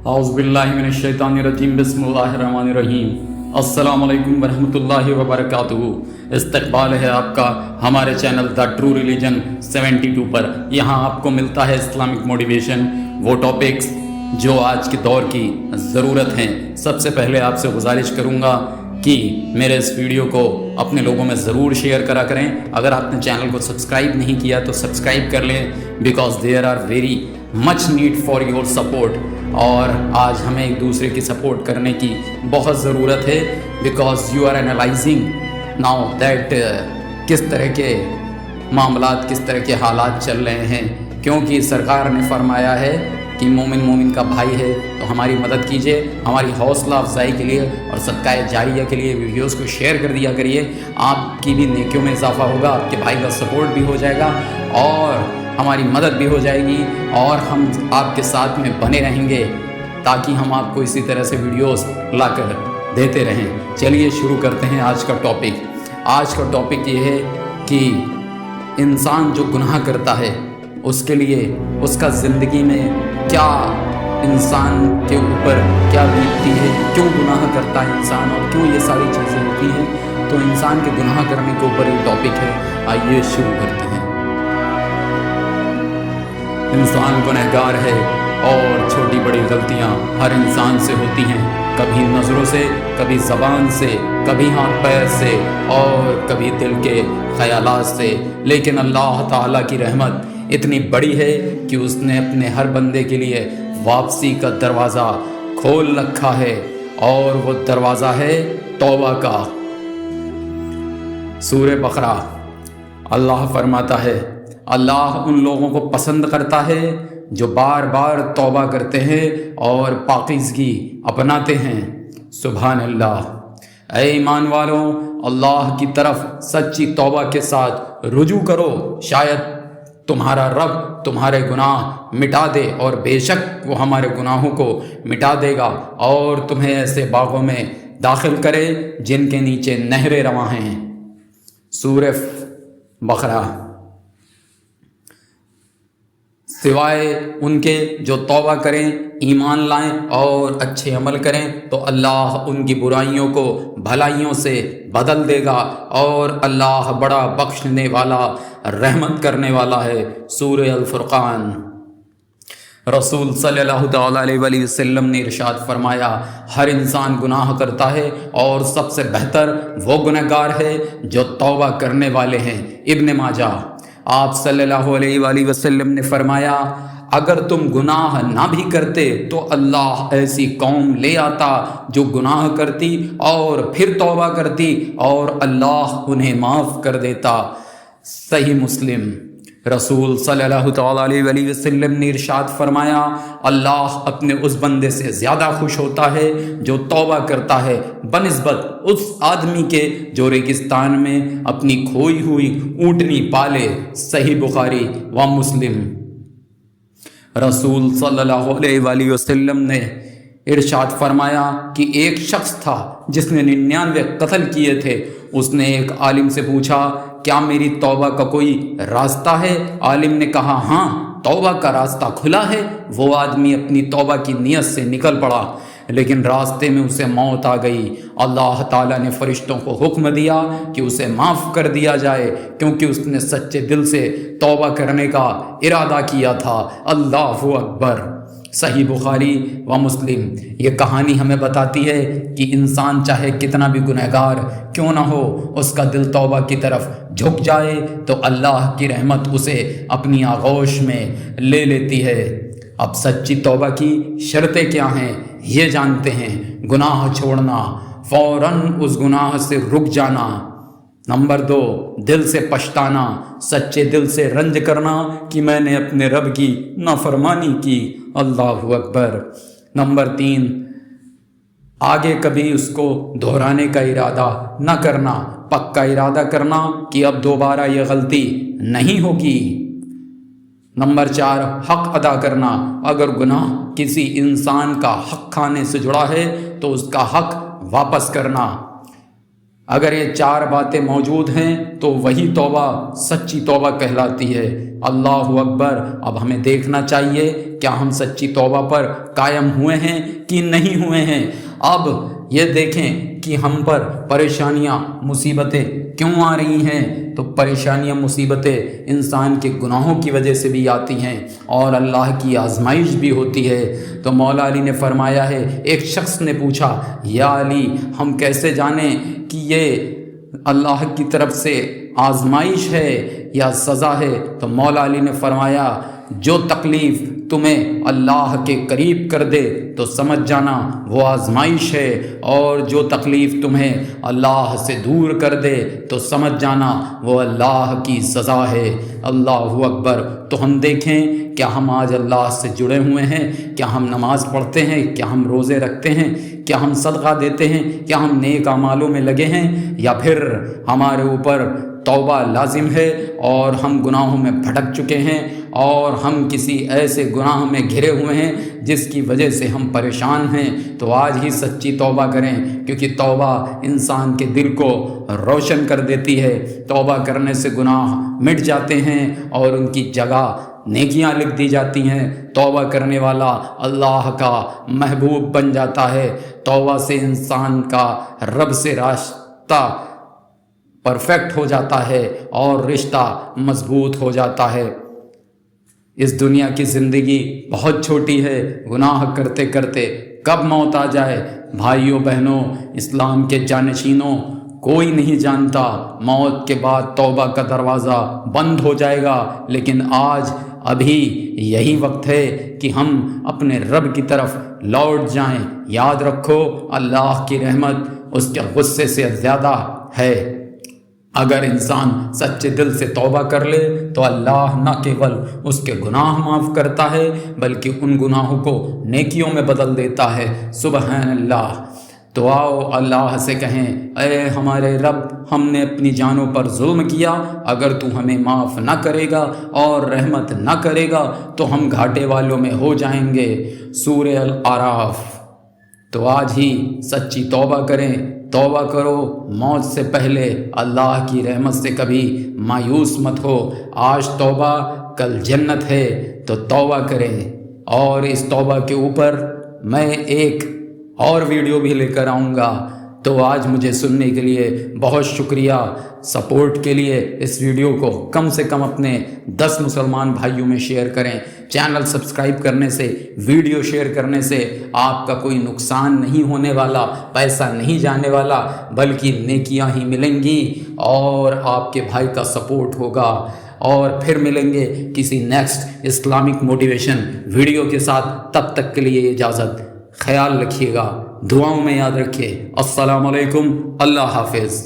औज़ुबिल्लाहिमिनश्शैतानिर्रजीम बिस्मिल्लाहिर्रहमानिर्रहीम। अस्सलामु अलैकुम वरहमतुल्लाहि वबरकातुहू। इस्तक़बाल है आपका हमारे चैनल द ट्रू रिलीजन 72 पर। यहाँ आपको मिलता है इस्लामिक मोटिवेशन, वो टॉपिक्स जो आज के दौर की ज़रूरत हैं। सबसे पहले आपसे गुजारिश करूँगा कि मेरे इस वीडियो को अपने लोगों में ज़रूर शेयर करा करें। अगर आपने चैनल को सब्सक्राइब नहीं किया तो सब्सक्राइब कर लें, because there are very much need for your support. और आज हमें एक दूसरे की सपोर्ट करने की बहुत ज़रूरत है, because you are analysing now that किस तरह के मामलात, किस तरह के हालात चल रहे हैं। क्योंकि सरकार ने फरमाया है कि मोमिन का भाई है, तो हमारी मदद कीजिए। हमारी हौसला अफजाई के लिए और सदका जारिया के लिए वीडियोस को शेयर कर दिया करिए। आपकी भी नेकियों में इजाफा होगा, आपके भाई का सपोर्ट भी हो जाएगा और हमारी मदद भी हो जाएगी, और हम आपके साथ में बने रहेंगे ताकि हम आपको इसी तरह से वीडियोस लाकर देते रहें। चलिए शुरू करते हैं आज का टॉपिक। आज का टॉपिक ये है कि इंसान जो गुनाह करता है उसके लिए उसका ज़िंदगी में क्या, इंसान के ऊपर क्या बीतती है, क्यों गुनाह करता है इंसान और क्यों ये सारी चीज़ें होती हैं। तो इंसान के गुनाह करने के ऊपर एक टॉपिक है, आइए शुरू करते हैं। इंसान गुनहगार है और छोटी बड़ी गलतियां हर इंसान से होती हैं, कभी नज़रों से, कभी ज़बान से, कभी हाथ पैर से और कभी दिल के ख़यालात से। लेकिन अल्लाह ताला की रहमत इतनी बड़ी है कि उसने अपने हर बंदे के लिए वापसी का दरवाज़ा खोल रखा है, और वो दरवाज़ा है तौबा का। सूरह बकरा अल्लाह फरमाता है, अल्लाह उन लोगों को पसंद करता है जो बार बार तौबा करते हैं और पाकीज़गी अपनाते हैं। सुभान अल्लाह। ऐ ईमान वालों, अल्लाह की तरफ सच्ची तौबा के साथ रुजू करो, शायद तुम्हारा रब तुम्हारे गुनाह मिटा दे, और बेशक वो हमारे गुनाहों को मिटा देगा और तुम्हें ऐसे बागों में दाखिल करे जिनके नीचे नहरें रवां हैं। सूरह बकरा। सिवाय उनके जो तौबा करें, ईमान लाएं और अच्छे अमल करें, तो अल्लाह उनकी बुराइयों को भलाइयों से बदल देगा, और अल्लाह बड़ा बख्शने वाला, रहमत करने वाला है। सूरह अल फुरकान। रसूल सल्लल्लाहु अलैहि वसल्लम ने इरशाद फरमाया, हर इंसान गुनाह करता है और सबसे बेहतर वो गुनहगार है जो तौबा करने वाले हैं। इब्न माजा। आप सल्लल्लाहु अलैहि वसल्लम ने फरमाया, अगर तुम गुनाह ना भी करते तो अल्लाह ऐसी कौम ले आता जो गुनाह करती और फिर तौबा करती, और अल्लाह उन्हें माफ़ कर देता। सही मुस्लिम। रसूल सल्लल्लाहु अलैहि वसल्लम ने इरशाद फरमाया, अल्लाह अपने उस बंदे से ज़्यादा खुश होता है जो तौबा करता है बनिस्बत उस आदमी के जो रेगिस्तान में अपनी खोई हुई ऊँटनी पाले। सही बुखारी व मुस्लिम। रसूल सल्लल्लाहु अलैहि वसल्लम ने इरशाद फरमाया कि एक शख्स था जिसने 99 कत्ल किए थे। उसने एक आलिम से पूछा, क्या मेरी तौबा का कोई रास्ता है? आलिम ने कहा, हाँ, तौबा का रास्ता खुला है। वो आदमी अपनी तौबा की नियत से निकल पड़ा, लेकिन रास्ते में उसे मौत आ गई। अल्लाह ताला ने फरिश्तों को हुक्म दिया कि उसे माफ़ कर दिया जाए, क्योंकि उसने सच्चे दिल से तौबा करने का इरादा किया था। अल्लाहु अकबर। सही बुखारी व मुस्लिम। ये कहानी हमें बताती है कि इंसान चाहे कितना भी गुनहगार क्यों ना हो, उसका दिल तौबा की तरफ झुक जाए तो अल्लाह की रहमत उसे अपनी आगोश में ले लेती है। अब सच्ची तौबा की शर्तें क्या हैं ये जानते हैं। गुनाह छोड़ना, फ़ौरन उस गुनाह से रुक जाना। नंबर 2, दिल से पछताना, सच्चे दिल से रंज करना कि मैंने अपने रब की नाफरमानी की। अल्लाहु अकबर। नंबर 3, आगे कभी उसको दोहराने का इरादा न करना, पक्का इरादा करना कि अब दोबारा ये गलती नहीं होगी। नंबर 4, हक अदा करना। अगर गुनाह किसी इंसान का हक खाने से जुड़ा है तो उसका हक वापस करना। اگر یہ 4 باتیں موجود ہیں تو وہی توبہ سچی توبہ کہلاتی ہے۔ اللہ اکبر۔ اب ہمیں دیکھنا چاہیے کیا ہم سچی توبہ پر قائم ہوئے ہیں کہ نہیں ہوئے ہیں۔ اب یہ دیکھیں کہ ہم پر پریشانیاں مصیبتیں کیوں آ رہی ہیں، تو پریشانیاں مصیبتیں انسان کے گناہوں کی وجہ سے بھی آتی ہیں اور اللہ کی آزمائش بھی ہوتی ہے۔ تو مولا علی نے فرمایا ہے، ایک شخص نے پوچھا، یا علی ہم کیسے جانیں کہ یہ اللہ کی طرف سے آزمائش ہے یا سزا ہے؟ تو مولا علی نے فرمایا، جو تکلیف تمہیں اللہ کے قریب کر دے تو سمجھ جانا وہ آزمائش ہے، اور جو تکلیف تمہیں اللہ سے دور کر دے تو سمجھ جانا وہ اللہ کی سزا ہے۔ اللہ اکبر۔ تو ہم دیکھیں کیا ہم آج اللہ سے جڑے ہوئے ہیں؟ کیا ہم نماز پڑھتے ہیں؟ کیا ہم روزے رکھتے ہیں؟ کیا ہم صدقہ دیتے ہیں؟ کیا ہم نیک اعمالوں میں لگے ہیں؟ یا پھر ہمارے اوپر توبہ لازم ہے اور ہم گناہوں میں بھٹک چکے ہیں اور ہم کسی ایسے گناہ میں گھرے ہوئے ہیں جس کی وجہ سے ہم پریشان ہیں؟ تو آج ہی سچی توبہ کریں، کیونکہ توبہ انسان کے دل کو روشن کر دیتی ہے۔ توبہ کرنے سے گناہ مٹ جاتے ہیں اور ان کی جگہ نیکیاں لکھ دی جاتی ہیں۔ توبہ کرنے والا اللہ کا محبوب بن جاتا ہے۔ توبہ سے انسان کا رب سے راستہ پرفیکٹ ہو جاتا ہے اور رشتہ مضبوط ہو جاتا ہے۔ اس دنیا کی زندگی بہت چھوٹی ہے، گناہ کرتے کرتے کب موت آ جائے، بھائیوں بہنوں، اسلام کے جانشینوں، کوئی نہیں جانتا۔ موت کے بعد توبہ کا دروازہ بند ہو جائے گا، لیکن آج ابھی یہی وقت ہے کہ ہم اپنے رب کی طرف لوٹ جائیں۔ یاد رکھو، اللہ کی رحمت اس کے غصے سے زیادہ ہے۔ اگر انسان سچے دل سے توبہ کر لے تو اللہ نہ کیول اس کے گناہ معاف کرتا ہے بلکہ ان گناہوں کو نیکیوں میں بدل دیتا ہے۔ سبحان اللہ۔ تو آؤ اللہ سے کہیں، اے ہمارے رب، ہم نے اپنی جانوں پر ظلم کیا، اگر تو ہمیں معاف نہ کرے گا اور رحمت نہ کرے گا تو ہم گھاٹے والوں میں ہو جائیں گے۔ سورہ الاعراف۔ تو آج ہی سچی توبہ کریں، توبہ کرو، موت سے پہلے اللہ کی رحمت سے کبھی مایوس مت ہو۔ آج توبہ کل جنت ہے، تو توبہ کریں۔ اور اس توبہ کے اوپر میں ایک اور ویڈیو بھی لے کر آؤں گا۔ تو آج مجھے سننے کے لیے بہت شکریہ۔ سپورٹ کے لیے اس ویڈیو کو کم سے کم اپنے 10 مسلمان بھائیوں میں شیئر کریں۔ چینل سبسکرائب کرنے سے، ویڈیو شیئر کرنے سے آپ کا کوئی نقصان نہیں ہونے والا، پیسہ نہیں جانے والا، بلکہ نیکیاں ہی ملیں گی اور آپ کے بھائی کا سپورٹ ہوگا۔ اور پھر ملیں گے کسی نیکسٹ اسلامک موٹیویشن ویڈیو کے ساتھ۔ تب تک کے لیے اجازت، خیال رکھیے گا، دعاؤں میں یاد رکھیے۔ السلام علیکم، اللہ حافظ۔